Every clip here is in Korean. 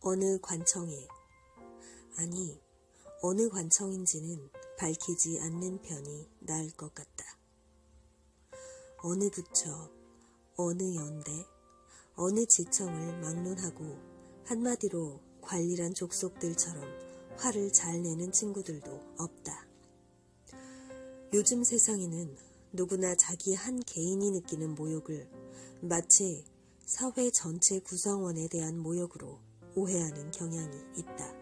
어느 관청에, 아니 어느 관청인지는 밝히지 않는 편이 나을 것 같다. 어느 부처, 어느 연대, 어느 지청을 막론하고 한마디로 관리란 족속들처럼 화를 잘 내는 친구들도 없다. 요즘 세상에는 누구나 자기 한 개인이 느끼는 모욕을 마치 사회 전체 구성원에 대한 모욕으로 오해하는 경향이 있다.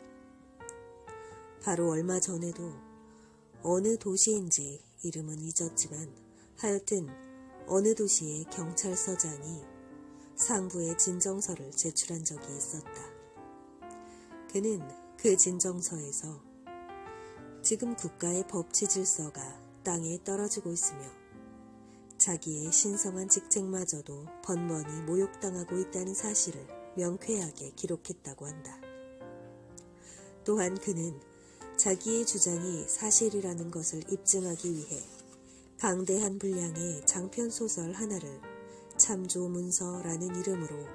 바로 얼마 전에도 어느 도시인지 이름은 잊었지만 하여튼 어느 도시의 경찰서장이 상부에 진정서를 제출한 적이 있었다. 그는 그 진정서에서 지금 국가의 법치 질서가 땅에 떨어지고 있으며 자기의 신성한 직책마저도 번번이 모욕당하고 있다는 사실을 명쾌하게 기록했다고 한다. 또한 그는 자기의 주장이 사실이라는 것을 입증하기 위해 방대한 분량의 장편소설 하나를 참조문서라는 이름으로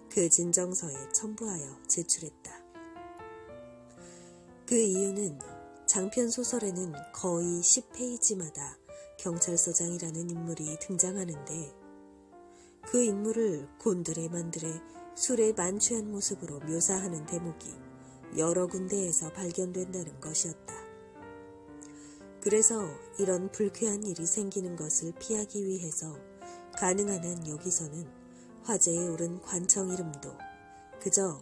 그 진정서에 첨부하여 제출했다. 그 이유는 장편소설에는 거의 10페이지마다 경찰서장이라는 인물이 등장하는데 그 인물을 곤드레만드레 술에 만취한 모습으로 묘사하는 대목이 여러 군데에서 발견된다는 것이었다. 그래서 이런 불쾌한 일이 생기는 것을 피하기 위해서 가능한 한 여기서는 화제에 오른 관청 이름도 그저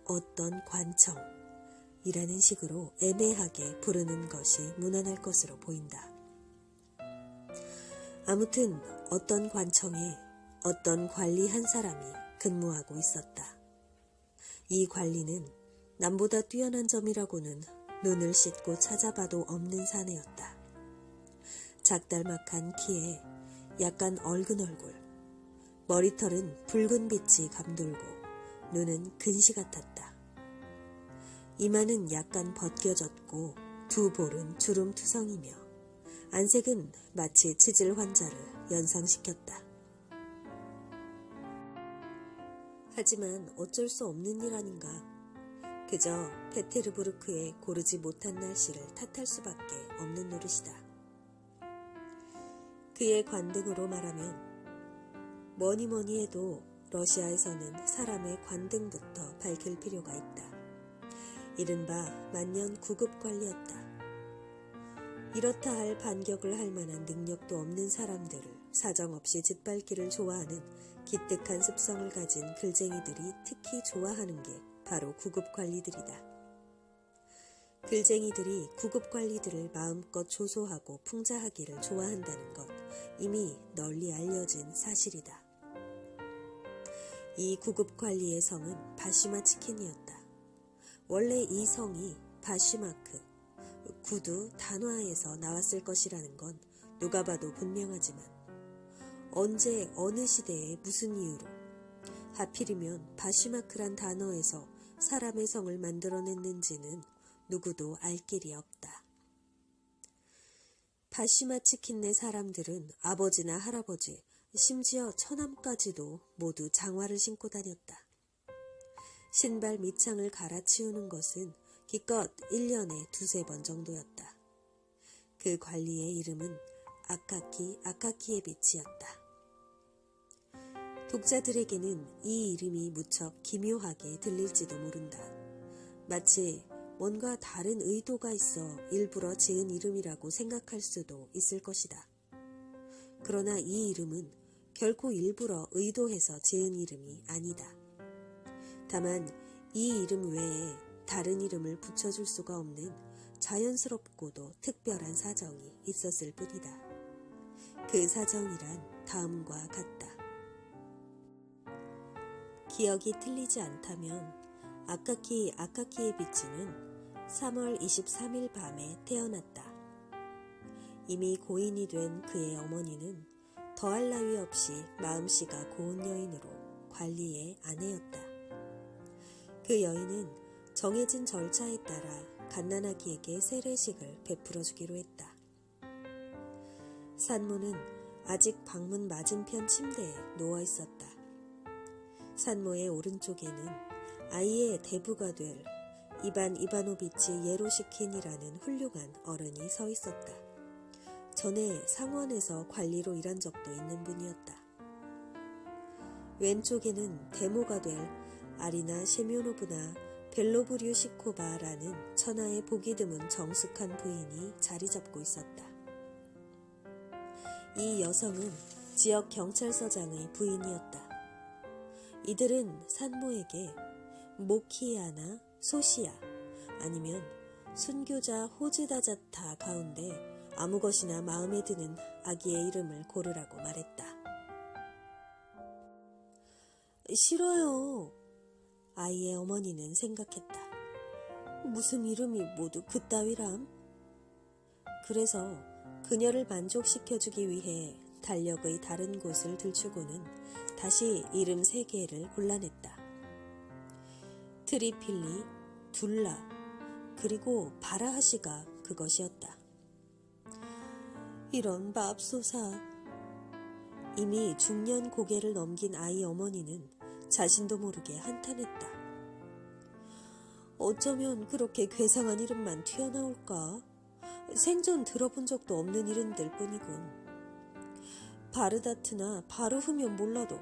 어떤 관청이라는 식으로 애매하게 부르는 것이 무난할 것으로 보인다. 아무튼 어떤 관청에 어떤 관리 한 사람이 근무하고 있었다. 이 관리는 남보다 뛰어난 점이라고는 눈을 씻고 찾아봐도 없는 사내였다. 작달막한 키에 약간 얼근 얼굴, 머리털은 붉은 빛이 감돌고 눈은 근시 같았다. 이마는 약간 벗겨졌고 두 볼은 주름투성이며 안색은 마치 치질 환자를 연상시켰다. 하지만 어쩔 수 없는 일 아닌가. 그저 페테르부르크의 고르지 못한 날씨를 탓할 수밖에 없는 노릇이다. 그의 관등으로 말하면 뭐니뭐니 해도 러시아에서는 사람의 관등부터 밝힐 필요가 있다. 이른바 만년 구급관리였다. 이렇다 할 반격을 할 만한 능력도 없는 사람들을 사정없이 짓밟기를 좋아하는 기특한 습성을 가진 글쟁이들이 특히 좋아하는 게 바로 구급관리들이다. 글쟁이들이 구급관리들을 마음껏 조소하고 풍자하기를 좋아한다는 것 이미 널리 알려진 사실이다. 이 구급관리의 성은 바시마치킨이었다. 원래 이 성이 바시마크, 구두 단화에서 나왔을 것이라는 건 누가 봐도 분명하지만 언제 어느 시대에 무슨 이유로 하필이면 바시마크란 단어에서 사람의 성을 만들어냈는지는 누구도 알 길이 없다. 바시마치킨네 사람들은 아버지나 할아버지, 심지어 처남까지도 모두 장화를 신고 다녔다. 신발 밑창을 갈아치우는 것은 기껏 1년에 2-3번 정도였다. 그 관리의 이름은 아카키에비치였다. 독자들에게는 이 이름이 무척 기묘하게 들릴지도 모른다. 마치 뭔가 다른 의도가 있어 일부러 지은 이름이라고 생각할 수도 있을 것이다. 그러나 이 이름은 결코 일부러 의도해서 지은 이름이 아니다. 다만 이 이름 외에 다른 이름을 붙여줄 수가 없는 자연스럽고도 특별한 사정이 있었을 뿐이다. 그 사정이란 다음과 같다. 기억이 틀리지 않다면 아카키에비치는 3월 23일 밤에 태어났다. 이미 고인이 된 그의 어머니는 더할 나위 없이 마음씨가 고운 여인으로 관리의 아내였다. 그 여인은 정해진 절차에 따라 갓난아기에게 세례식을 베풀어주기로 했다. 산모는 아직 방문 맞은편 침대에 누워있었다. 산모의 오른쪽에는 아이의 대부가 될 이반 이바노비치 예로시킨이라는 훌륭한 어른이 서 있었다. 전에 상원에서 관리로 일한 적도 있는 분이었다. 왼쪽에는 대모가 될 아리나 셰묘노브나 벨로브류시코바라는 천하의 보기 드문 정숙한 부인이 자리 잡고 있었다. 이 여성은 지역 경찰서장의 부인이었다. 이들은 산모에게 모키야나 소시야 아니면 순교자 호즈다자타 가운데 아무 것이나 마음에 드는 아기의 이름을 고르라고 말했다. 싫어요. 아이의 어머니는 생각했다. 무슨 이름이 모두 그따위람? 그래서 그녀를 만족시켜주기 위해 달력의 다른 곳을 들추고는 다시 이름 3개를 골라냈다. 트리필리, 둘라, 그리고 바라하시가 그것이었다. 이런 맙소사. 이미 중년 고개를 넘긴 아이 어머니는 자신도 모르게 한탄했다. 어쩌면 그렇게 괴상한 이름만 튀어나올까? 생전 들어본 적도 없는 이름들 뿐이군. 바르다트나 바르흐면 몰라도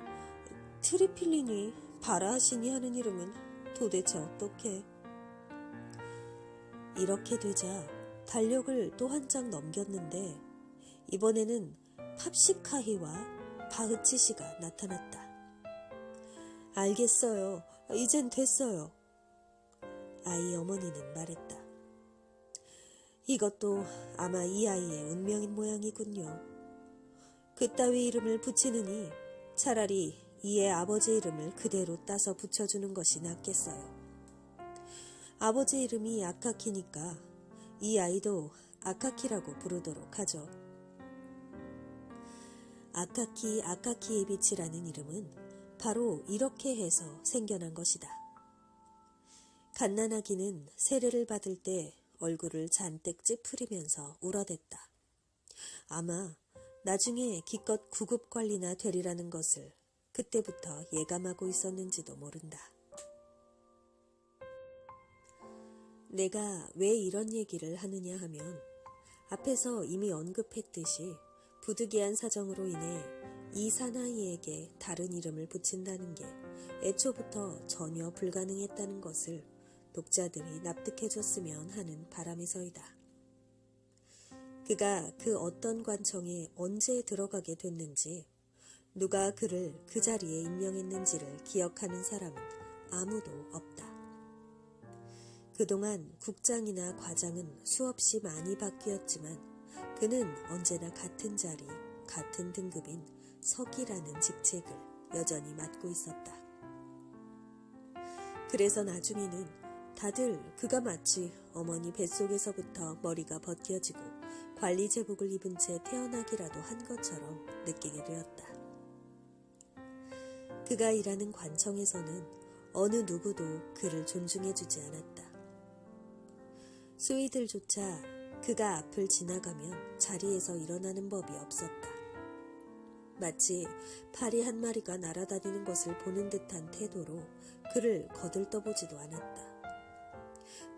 트리필리니 바라하시니 하는 이름은 도대체 어떻게? 이렇게 되자 달력을 또 한 장 넘겼는데 이번에는 팝시카히와 바흐치시가 나타났다. 알겠어요. 이젠 됐어요. 아이 어머니는 말했다. 이것도 아마 이 아이의 운명인 모양이군요. 그따위 이름을 붙이느니 차라리 이의 아버지 이름을 그대로 따서 붙여주는 것이 낫겠어요. 아버지 이름이 아카키니까 이 아이도 아카키라고 부르도록 하죠. 아카키 아카키에비치라는 이름은 바로 이렇게 해서 생겨난 것이다. 갓난아기는 세례를 받을 때 얼굴을 잔뜩 찌푸리면서 울어댔다. 아마 나중에 기껏 구급관리나 되리라는 것을 그때부터 예감하고 있었는지도 모른다. 내가 왜 이런 얘기를 하느냐 하면 앞에서 이미 언급했듯이 부득이한 사정으로 인해 이 사나이에게 다른 이름을 붙인다는 게 애초부터 전혀 불가능했다는 것을 독자들이 납득해줬으면 하는 바람에서이다. 그가 그 어떤 관청에 언제 들어가게 됐는지, 누가 그를 그 자리에 임명했는지를 기억하는 사람은 아무도 없다. 그동안 국장이나 과장은 수없이 많이 바뀌었지만 그는 언제나 같은 자리, 같은 등급인 석이라는 직책을 여전히 맡고 있었다. 그래서 나중에는 다들 그가 마치 어머니 뱃속에서부터 머리가 벗겨지고 관리 제복을 입은 채 태어나기라도 한 것처럼 느끼게 되었다. 그가 일하는 관청에서는 어느 누구도 그를 존중해주지 않았다. 수의들조차 그가 앞을 지나가면 자리에서 일어나는 법이 없었다. 마치 파리 한 마리가 날아다니는 것을 보는 듯한 태도로 그를 거들떠보지도 않았다.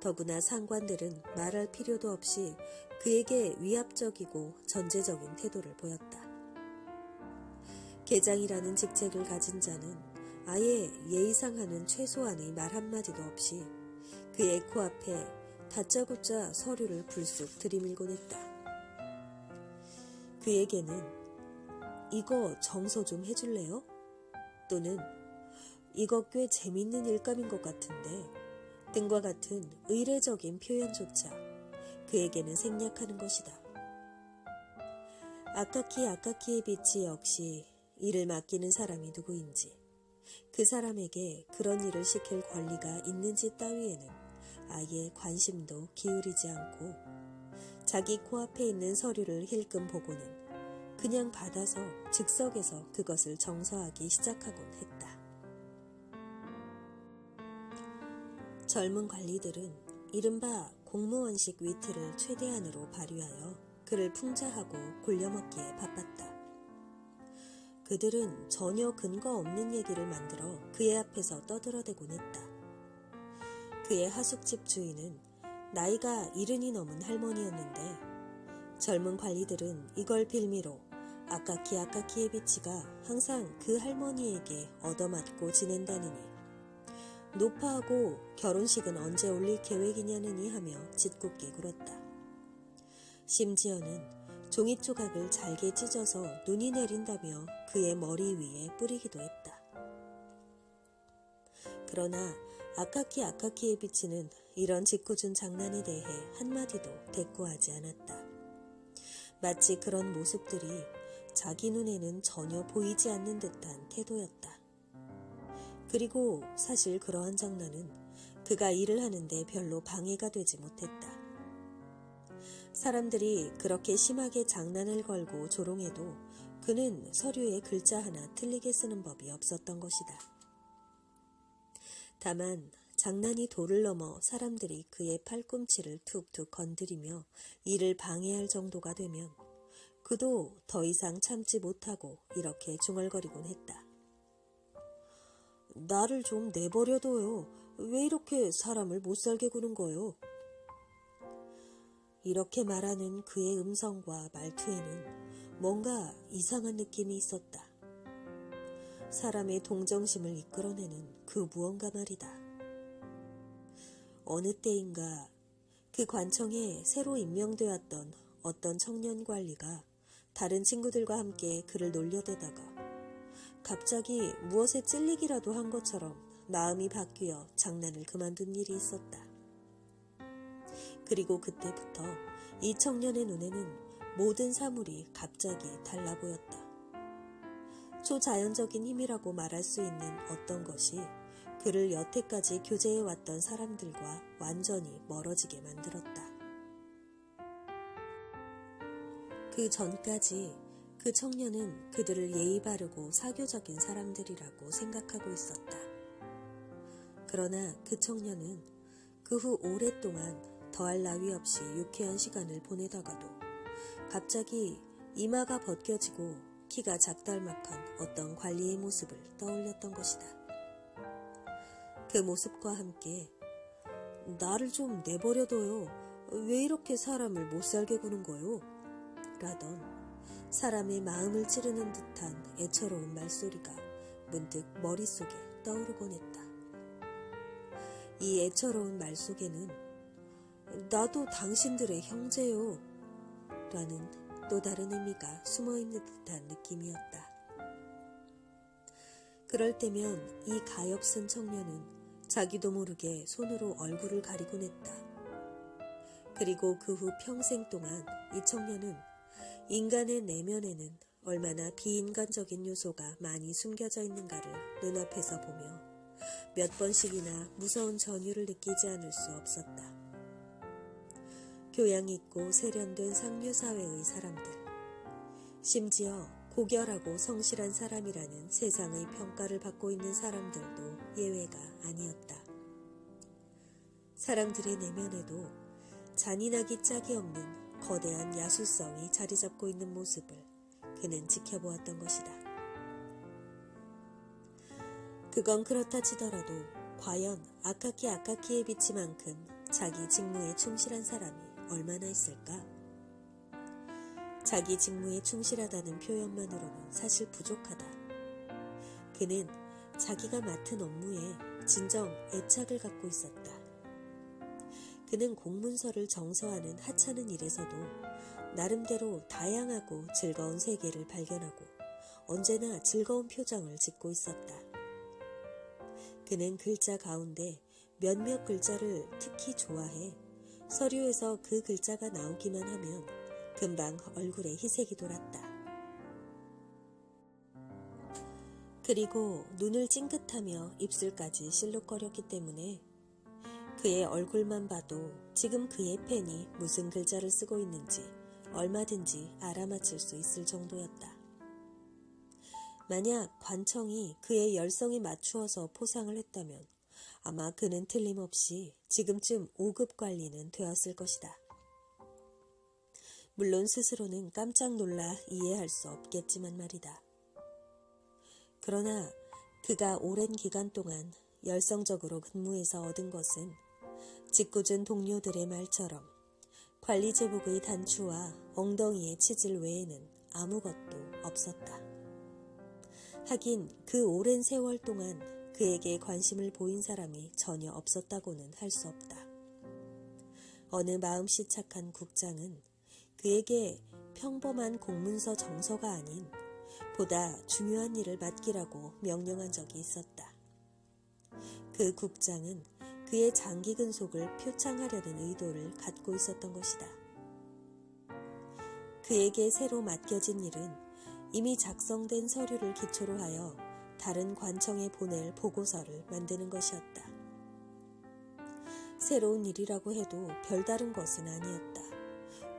더구나 상관들은 말할 필요도 없이 그에게 위압적이고 전제적인 태도를 보였다. 계장이라는 직책을 가진 자는 아예 예의상하는 최소한의 말 한마디도 없이 그의 코앞에 다짜고짜 서류를 불쑥 들이밀곤 했다. 그에게는 이거 정서 좀 해줄래요? 또는 이거 꽤 재밌는 일감인 것 같은데 등과 같은 의례적인 표현조차 그에게는 생략하는 것이다. 아카키 아카키에비치 역시 일을 맡기는 사람이 누구인지, 그 사람에게 그런 일을 시킬 권리가 있는지 따위에는 아예 관심도 기울이지 않고 자기 코앞에 있는 서류를 힐끔 보고는 그냥 받아서 즉석에서 그것을 정서하기 시작하곤 했다. 젊은 관리들은 이른바 공무원식 위트를 최대한으로 발휘하여 그를 풍자하고 굴려먹기에 바빴다. 그들은 전혀 근거 없는 얘기를 만들어 그의 앞에서 떠들어대곤 했다. 그의 하숙집 주인은 나이가 70이 넘은 할머니였는데 젊은 관리들은 이걸 빌미로 아카키 아카키에비치가 항상 그 할머니에게 얻어맞고 지낸다느니 노파하고 결혼식은 언제 올릴 계획이냐느니 하며 짓궂게 굴었다. 심지어는 종이 조각을 잘게 찢어서 눈이 내린다며 그의 머리 위에 뿌리기도 했다. 그러나 아카키 아카키에비치는 이런 짓궂은 장난에 대해 한마디도 대꾸하지 않았다. 마치 그런 모습들이 자기 눈에는 전혀 보이지 않는 듯한 태도였다. 그리고 사실 그러한 장난은 그가 일을 하는데 별로 방해가 되지 못했다. 사람들이 그렇게 심하게 장난을 걸고 조롱해도 그는 서류에 글자 하나 틀리게 쓰는 법이 없었던 것이다. 다만 장난이 도를 넘어 사람들이 그의 팔꿈치를 툭툭 건드리며 일을 방해할 정도가 되면 그도 더 이상 참지 못하고 이렇게 중얼거리곤 했다. 나를 좀 내버려둬요. 왜 이렇게 사람을 못살게 구는 거요? 이렇게 말하는 그의 음성과 말투에는 뭔가 이상한 느낌이 있었다. 사람의 동정심을 이끌어내는 그 무언가 말이다. 어느 때인가 그 관청에 새로 임명되었던 어떤 청년 관리가 다른 친구들과 함께 그를 놀려대다가 갑자기 무엇에 찔리기라도 한 것처럼 마음이 바뀌어 장난을 그만둔 일이 있었다. 그리고 그때부터 이 청년의 눈에는 모든 사물이 갑자기 달라 보였다. 초자연적인 힘이라고 말할 수 있는 어떤 것이 그를 여태까지 교제해왔던 사람들과 완전히 멀어지게 만들었다. 그 전까지 그 청년은 그들을 예의 바르고 사교적인 사람들이라고 생각하고 있었다. 그러나 그 청년은 그 후 오랫동안 더할 나위 없이 유쾌한 시간을 보내다가도 갑자기 이마가 벗겨지고 키가 작달막한 어떤 관리의 모습을 떠올렸던 것이다. 그 모습과 함께 나를 좀 내버려둬요. 왜 이렇게 사람을 못살게 구는 거요? 라던 사람의 마음을 찌르는 듯한 애처로운 말소리가 문득 머릿속에 떠오르곤 했다. 이 애처로운 말 속에는 나도 당신들의 형제요 라는 또 다른 의미가 숨어있는 듯한 느낌이었다. 그럴 때면 이 가엾은 청년은 자기도 모르게 손으로 얼굴을 가리곤 했다. 그리고 그 후 평생 동안 이 청년은 인간의 내면에는 얼마나 비인간적인 요소가 많이 숨겨져 있는가를 눈앞에서 보며 몇 번씩이나 무서운 전율을 느끼지 않을 수 없었다. 교양 있고 세련된 상류사회의 사람들, 심지어 고결하고 성실한 사람이라는 세상의 평가를 받고 있는 사람들도 예외가 아니었다. 사람들의 내면에도 잔인하기 짝이 없는 거대한 야수성이 자리 잡고 있는 모습을 그는 지켜보았던 것이다. 그건 그렇다 치더라도 과연 아카키 아카키에비치만큼 자기 직무에 충실한 사람이 얼마나 있을까? 자기 직무에 충실하다는 표현만으로는 사실 부족하다. 그는 자기가 맡은 업무에 진정 애착을 갖고 있었다. 그는 공문서를 정서하는 하찮은 일에서도 나름대로 다양하고 즐거운 세계를 발견하고 언제나 즐거운 표정을 짓고 있었다. 그는 글자 가운데 몇몇 글자를 특히 좋아해 서류에서 그 글자가 나오기만 하면 금방 얼굴에 희색이 돌았다. 그리고 눈을 찡긋하며 입술까지 실룩거렸기 때문에 그의 얼굴만 봐도 지금 그의 펜이 무슨 글자를 쓰고 있는지 얼마든지 알아맞힐 수 있을 정도였다. 만약 관청이 그의 열성에 맞추어서 포상을 했다면 아마 그는 틀림없이 지금쯤 5급 관리는 되었을 것이다. 물론 스스로는 깜짝 놀라 이해할 수 없겠지만 말이다. 그러나 그가 오랜 기간 동안 열성적으로 근무해서 얻은 것은 짓궂은 동료들의 말처럼 관리 제복의 단추와 엉덩이의 치질 외에는 아무것도 없었다. 하긴 그 오랜 세월 동안 그에게 관심을 보인 사람이 전혀 없었다고는 할 수 없다. 어느 마음씨 착한 국장은 그에게 평범한 공문서 정서가 아닌 보다 중요한 일을 맡기라고 명령한 적이 있었다. 그 국장은 그의 장기 근속을 표창하려는 의도를 갖고 있었던 것이다. 그에게 새로 맡겨진 일은 이미 작성된 서류를 기초로 하여 다른 관청에 보낼 보고서를 만드는 것이었다. 새로운 일이라고 해도 별다른 것은 아니었다.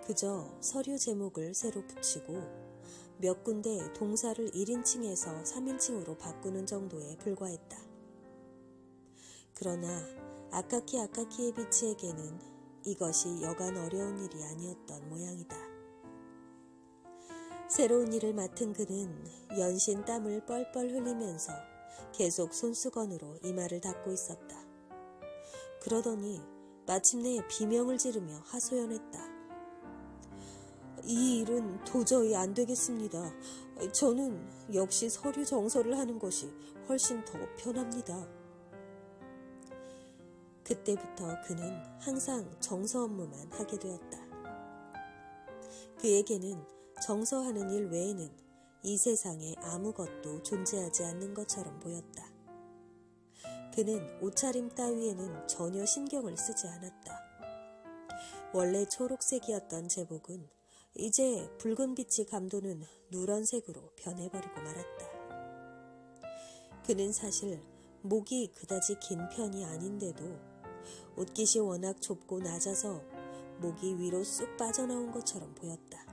그저 서류 제목을 새로 붙이고 몇 군데 동사를 1인칭에서 3인칭으로 바꾸는 정도에 불과했다. 그러나 아카키 아카키에비치에게는 이것이 여간 어려운 일이 아니었던 모양이다. 새로운 일을 맡은 그는 연신 땀을 뻘뻘 흘리면서 계속 손수건으로 이마를 닦고 있었다. 그러더니 마침내 비명을 지르며 하소연했다. 이 일은 도저히 안 되겠습니다. 저는 역시 서류 정서를 하는 것이 훨씬 더 편합니다. 그때부터 그는 항상 정서 업무만 하게 되었다. 그에게는 정서하는 일 외에는 이 세상에 아무것도 존재하지 않는 것처럼 보였다. 그는 옷차림 따위에는 전혀 신경을 쓰지 않았다. 원래 초록색이었던 제복은 이제 붉은 빛이 감도는 누런색으로 변해버리고 말았다. 그는 사실 목이 그다지 긴 편이 아닌데도 옷깃이 워낙 좁고 낮아서 목이 위로 쑥 빠져나온 것처럼 보였다.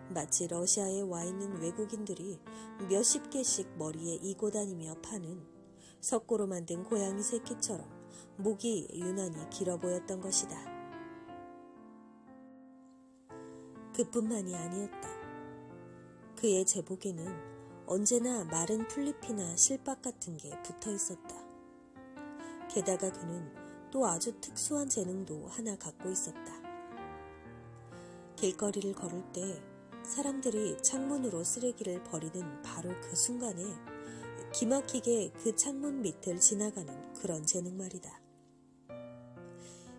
마치 러시아에 와 있는 외국인들이 몇십 개씩 머리에 이고 다니며 파는 석고로 만든 고양이 새끼처럼 목이 유난히 길어 보였던 것이다. 그뿐만이 아니었다. 그의 제복에는 언제나 마른 풀잎이나 실밥 같은 게 붙어 있었다. 게다가 그는 또 아주 특수한 재능도 하나 갖고 있었다. 길거리를 걸을 때 사람들이 창문으로 쓰레기를 버리는 바로 그 순간에 기막히게 그 창문 밑을 지나가는 그런 재능 말이다.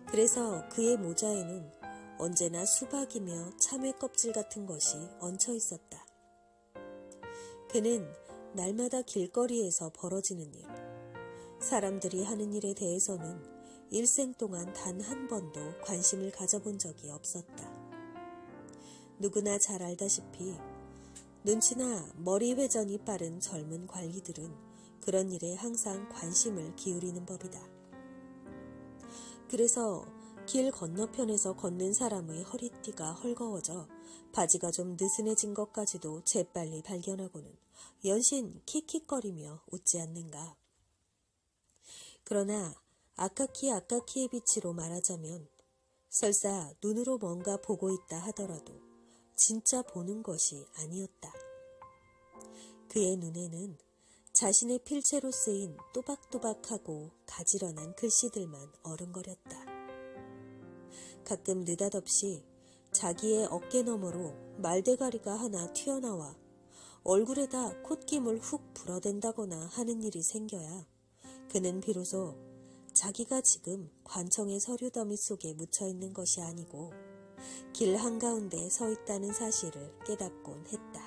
그래서 그의 모자에는 언제나 수박이며 참외 껍질 같은 것이 얹혀 있었다. 그는 날마다 길거리에서 벌어지는 일, 사람들이 하는 일에 대해서는 일생 동안 단 한 번도 관심을 가져본 적이 없었다. 누구나 잘 알다시피 눈치나 머리 회전이 빠른 젊은 관리들은 그런 일에 항상 관심을 기울이는 법이다. 그래서 길 건너편에서 걷는 사람의 허리띠가 헐거워져 바지가 좀 느슨해진 것까지도 재빨리 발견하고는 연신 킥킥거리며 웃지 않는가. 그러나 아카키 아카키에비치로 말하자면 설사 눈으로 뭔가 보고 있다 하더라도 진짜 보는 것이 아니었다. 그의 눈에는 자신의 필체로 쓰인 또박또박하고 가지런한 글씨들만 어른거렸다. 가끔 느닷없이 자기의 어깨 너머로 말대가리가 하나 튀어나와 얼굴에다 콧김을 훅 불어댄다거나 하는 일이 생겨야 그는 비로소 자기가 지금 관청의 서류 더미 속에 묻혀있는 것이 아니고 길 한가운데 서 있다는 사실을 깨닫곤 했다.